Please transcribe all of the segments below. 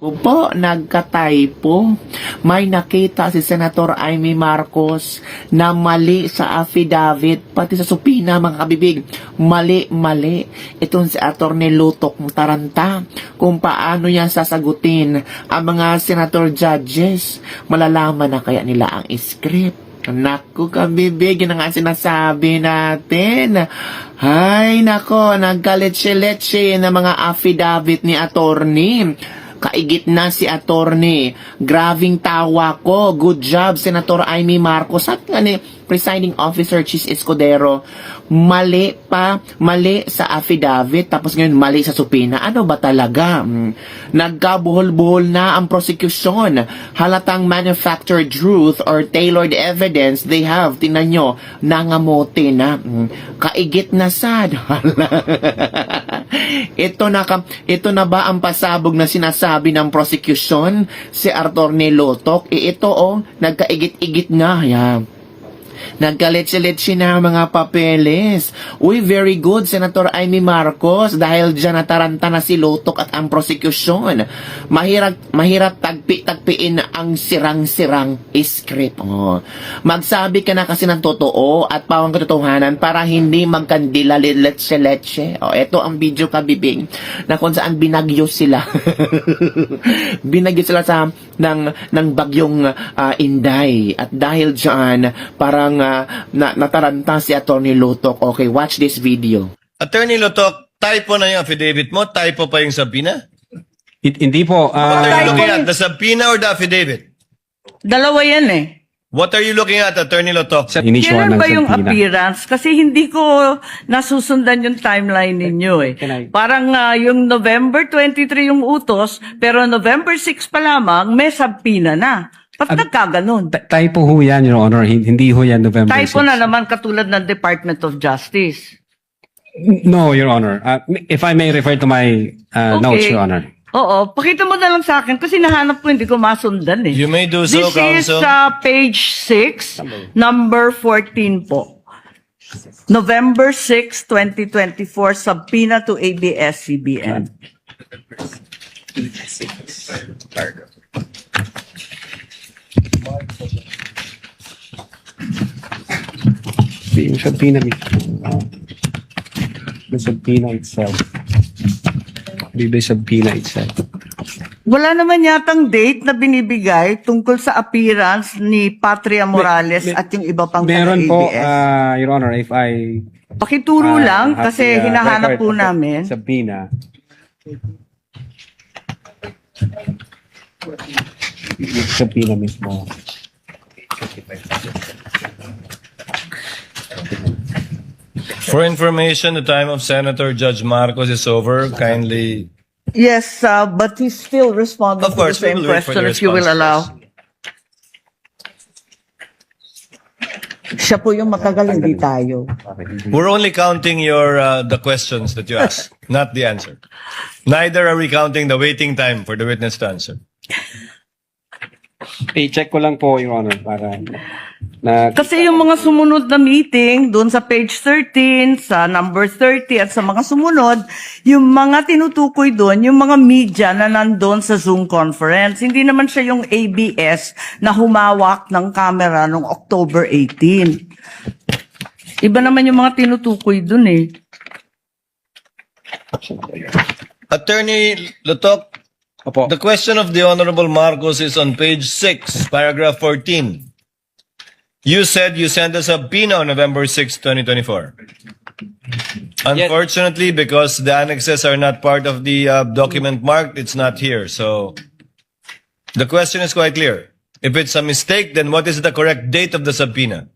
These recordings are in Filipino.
Po, nagka-typo. May nakita si Senator Amy Marcos na mali sa affidavit, pati sa supina, mga kabibig. Mali. Itong si Atty. Lutok Taranta, kung paano niya sasagutin ang mga senator judges. Malalaman na kaya nila ang script. Naku, kabibig, yun ang nga sinasabi natin. Hay, nako, nagkaletse-letse na mga affidavit ni attorney. Kaigit na si attorney. Graving tawa ko. Good job, Senator Amy Marcos. At nga ni Presiding Officer Chis Escudero, mali sa affidavit, tapos ngayon mali sa supina. Ano ba talaga? Nagkabuhol-buhol na ang prosecution. Halatang manufactured truth or tailored evidence they have. Tingnan nyo, nangamote na. Kaigit na sad. Ito na ba ang pasabog na sinasabi ng prosecution? Si Atty. Lutok, ito nagkaigit-igit na. Yan. Nagkaletse-letse na mga papeles. Uy, very good, Senator Amy Marcos. Dahil dyan nataranta na si Lutok at ang prosecution. Mahirap tagpiin ang sirang-sirang script. Magsabi ka na kasi ng totoo at pawang katotohanan para hindi magkandila letse-letse. Ito ang video, kabibing, na kung saan binagyo sila. Binagyo sila ng bagyong Inday. At dahil dyan, parang nataranta si Atty. Lutok. Okay, watch this video. Attorney Lutok, typo na yung affidavit mo? Typo pa yung subpoena? Hindi po. What are you looking at? The subpoena or the affidavit? Dalawa yan eh. What are you looking at, Attorney Lutok? Initial Kailan ng ba yung subpoena. appearance? Kasi hindi ko nasusundan yung timeline ninyo eh. Parang yung November 23 yung utos, pero November 6 pa lamang, may subpoena na. Ba't nagkaganon? Typo ho yan, Your Honor. Hindi ho yan November Typo 6. na naman katulad ng Department of Justice. No, Your Honor. If I may refer to my notes, Your Honor. Oo, pakita mo na lang sa akin kasi nahanap ko, hindi ko masundan eh. You may do so, This is Counsel. page 6, number 14 po. November 6, 2024, subpoena to ABS-CBN. Yung subpoena mismo. The subpoena itself. The subpoena itself. Wala naman yatang date na binibigay tungkol sa appearance ni Patria Morales at yung iba pang Meron po, taga-ABS. Your Honor, if I... Pakituro lang have kasi the hinahanap record po of the namin. Subpoena. Yung subpoena mismo. For information, the time of Senator Judge Marcos is over. Kindly... Yes, but he's still responding Of course, to the we same will wait for question the if you will response. allow. Siya po yung matagal, hindi tayo. We're only counting your the questions that you ask, not the answer. Neither are we counting the waiting time for the witness to answer. I-check ko lang po, Your Honor, para... Kasi yung mga sumunod na meeting, doon sa page 13, sa number 30, at sa mga sumunod, yung mga tinutukoy doon, yung mga media na nandun sa Zoom conference. Hindi naman siya yung ABS na humawak ng camera noong October 18. Iba naman yung mga tinutukoy doon eh. Attorney Lutok, Opo. the question of the Honorable Marcos is on page 6, paragraph 14. You said you sent us a subpoena on November 6, 2024. Unfortunately, because the annexes are not part of the document marked, it's not here. So the question is quite clear. If it's a mistake, then what is the correct date of the subpoena?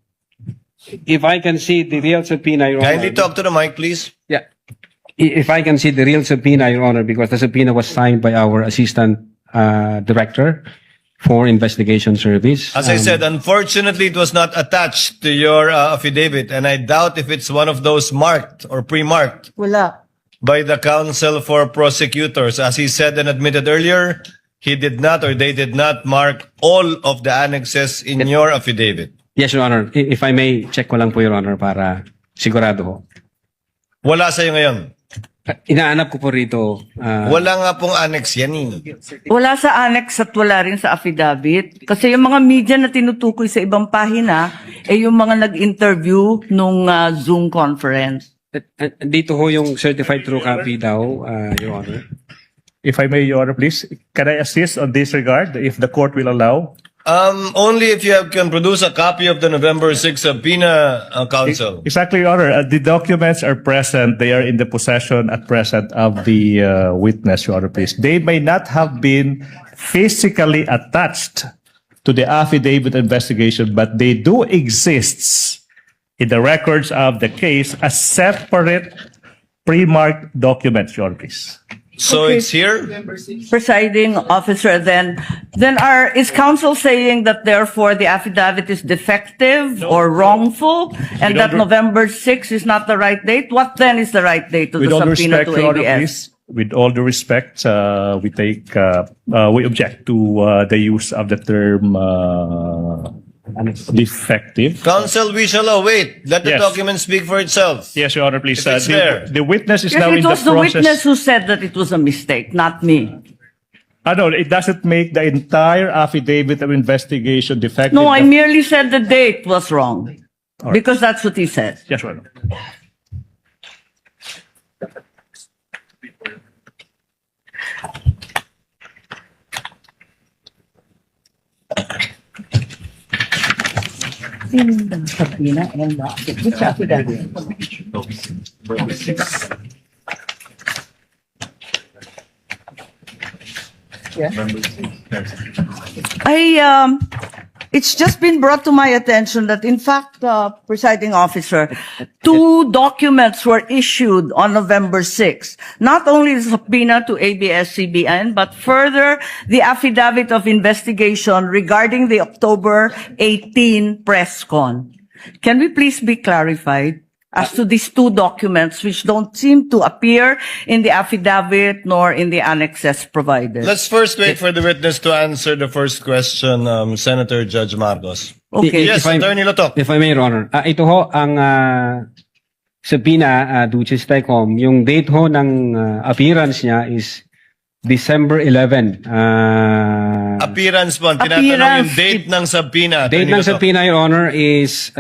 If I can see the real subpoena, Your Kindly Honor. talk to the mic, please. Yeah. If I can see the real subpoena, Your Honor, because the subpoena was signed by our Assistant Director for Investigation Service. As I said, unfortunately, it was not attached to your affidavit, and I doubt if it's one of those marked or pre-marked Wala. by the counsel for prosecutors. As he said and admitted earlier, he did not or they did not mark all of the annexes in your affidavit. Yes, Your Honor. If I may, check ko lang po, Your Honor, para sigurado ho. Wala sa'yo ngayon. Inaanap ko po rito. Wala nga pong annex yan eh. Wala sa annex at wala rin sa affidavit. Kasi yung mga media na tinutukoy sa ibang pahina, yung mga nag-interview nung Zoom conference. Dito ho yung certified true copy daw, Your Honor. If I may, Your Honor, please, can I assist on this regard, if the court will allow? Only if you can produce a copy of the November 6 subpoena, counsel. Exactly, Your Honor. The documents are present. They are in the possession at present of the witness, Your Honor, please. They may not have been physically attached to the affidavit investigation, but they do exist in the records of the case as separate pre-marked documents, Your Honor, please. So it's here? Presiding officer, then is counsel saying that therefore the affidavit is defective or wrongful and With that all November 6 is not the right date? What then is the right date to With the all due subpoena respect, to Your Honor, ABS? please, with all due respect, we object to the use of the term defective. Counsel, we shall await. Let the Yes. document speak for itself. Yes, Your Honor, please. If it's there. The witness is Yes, now it in the was the process. witness who said that it was a mistake, not me. No, it doesn't make the entire affidavit of investigation defective. No, I merely said the date was wrong. Because that's what he said. Yes, Your Honor. Subpoena and which affidavit? It's just been brought to my attention that in fact, presiding officer, 2 documents were issued on November 6. Not only the subpoena to ABS-CBN, but further the affidavit of investigation regarding the October 18 press con. Can we please be clarified as to these 2 documents which don't seem to appear in the affidavit nor in the annexes provided? Let's first wait for the witness to answer the first question, Senator Judge Marcos. Okay. Yes, Attorney Lotok. If I may, Your Honor. Ito ho, ang subpoena, Duces Tecom, yung date ho ng appearance niya is December 11. Appearance po. Tinatanong Appearance. yung date ng subpoena. Date Attorney ng Lotok. subpoena, Your Honor, is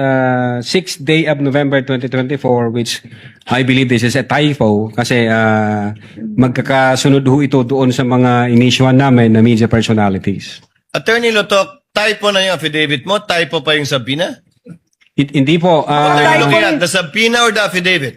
6th day of November 2024, which I believe this is a typo kasi magkakasunod ho ito doon sa mga inisyuan namin na media personalities. Attorney Lotok, typo na yung affidavit mo? Typo pa yung subpoena? Hindi po. What are you typo looking yun. at? The subpoena or the affidavit?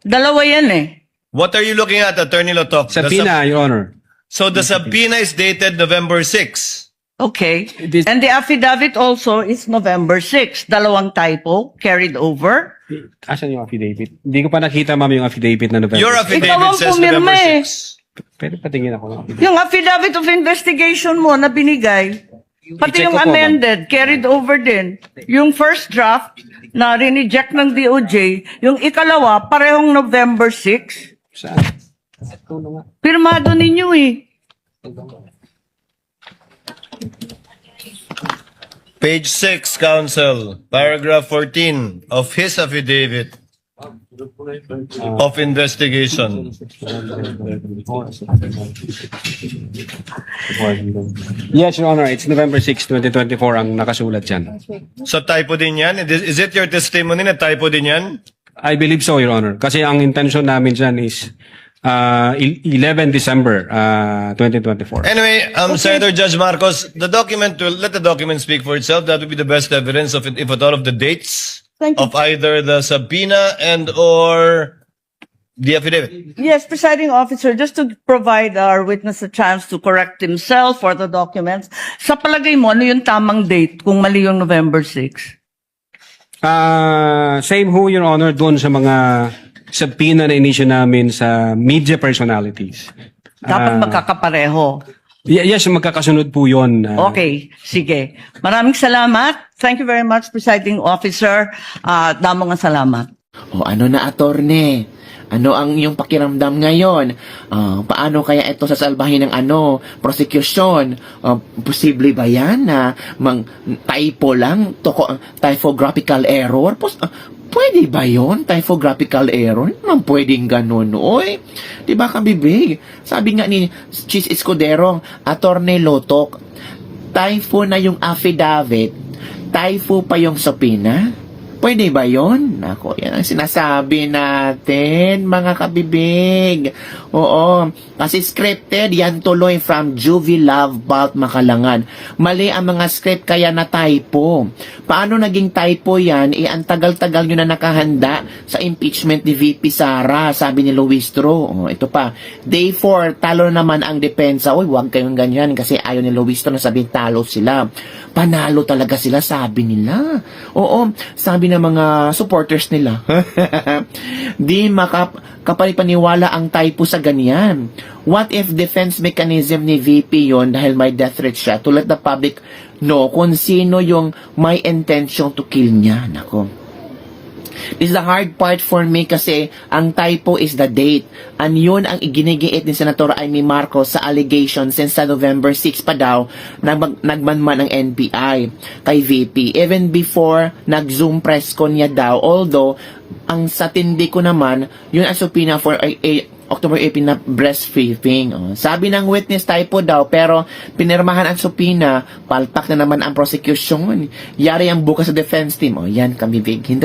Dalawa yan eh. What are you looking at, Attorney Lotok? Subpoena, Your Honor. So the subpoena is dated November 6. Okay. This- And the affidavit also is November 6. Dalawang typo carried over. Asan yung affidavit? Hindi ko pa nakita, ma'am, yung affidavit na November. Your Ikaw affidavit ang says pumirma November eh. 6. Pwede patingin ako ng affidavit. Yung affidavit of investigation mo na binigay, pati I-check yung ko po, amended, carried over din. Yung first draft na rineject ng DOJ, yung ikalawa, parehong November 6. Saan? Pirmado ninyo eh. Page 6, Counsel, paragraph 14 of his affidavit of investigation. Yes, Your Honor. It's November 6, 2024 ang nakasulat dyan. So typo din yan? Is it your testimony na typo din yan? I believe so, Your Honor. Kasi ang intention namin dyan is 11 December 2024. Anyway, Senator Judge Marcos, the document will let the document speak for itself. That would be the best evidence of it, if at all, of the dates Thank you. of either the subpoena and or the affidavit. Yes, presiding officer, just to provide our witness a chance to correct himself for the documents, sa palagay mo, ano yung tamang date kung mali yung November 6? Same ho, Your Honor, doon sa mga subpoena na inisyu namin sa media personalities. Dapat magkakapareho. Yes, magkakasunod po yun. Okay, sige. Maraming salamat. Thank you very much, presiding officer. Damo nga salamat. O ano na, attorney? Ano ang iyong pakiramdam ngayon? Paano kaya ito sasalbahin ng prosecution? Posible ba yan na typo lang? Typographical error? Pwede ba yun? Typographical error? Hindi naman pwedeng ganun, oy. Di ba, kabibig? Sabi nga ni Chis Escudero, Attorney Lotok, typo na yung affidavit, typo pa yung subpoena? Pwede ba yun? Nako, yan ang sinasabi natin, mga kabibig. Oo, kasi scripted, yan tuloy from Juvie Love Balt Makalangan. Mali ang mga script kaya na typo. Paano naging typo yan? Ang tagal-tagal nyo na nakahanda sa impeachment ni VP Sara, sabi ni Luis Tro. Oh, ito pa, day 4, talo naman ang depensa. Uy, huwag kayong ganyan kasi ayaw ni Luis Tro na sabihin talo sila. Panalo talaga sila, sabi nila. Oo, sabi ng mga supporters nila. Di kapaniwala ang typo sa ganyan. What if defense mechanism ni VP yon dahil may death threat siya to let the public know kung sino yung may intention to kill niya. Nako. This is the hard part for me kasi ang typo is the date. And yun ang iginigiit ni Senator Amy Marcos sa allegation since sa November 6 pa daw nagmanman ang NBI kay VP. Even before nag-Zoom press con niya daw. Although, ang sa tindi ko naman, yun ang subpoena for October 18 na breastfeeding. Oh. Sabi ng witness typo daw pero pinirmahan ang subpoena, palpak na naman ang prosecution. Yari ang bukas sa defense team. Oh, yan kami big. Hindi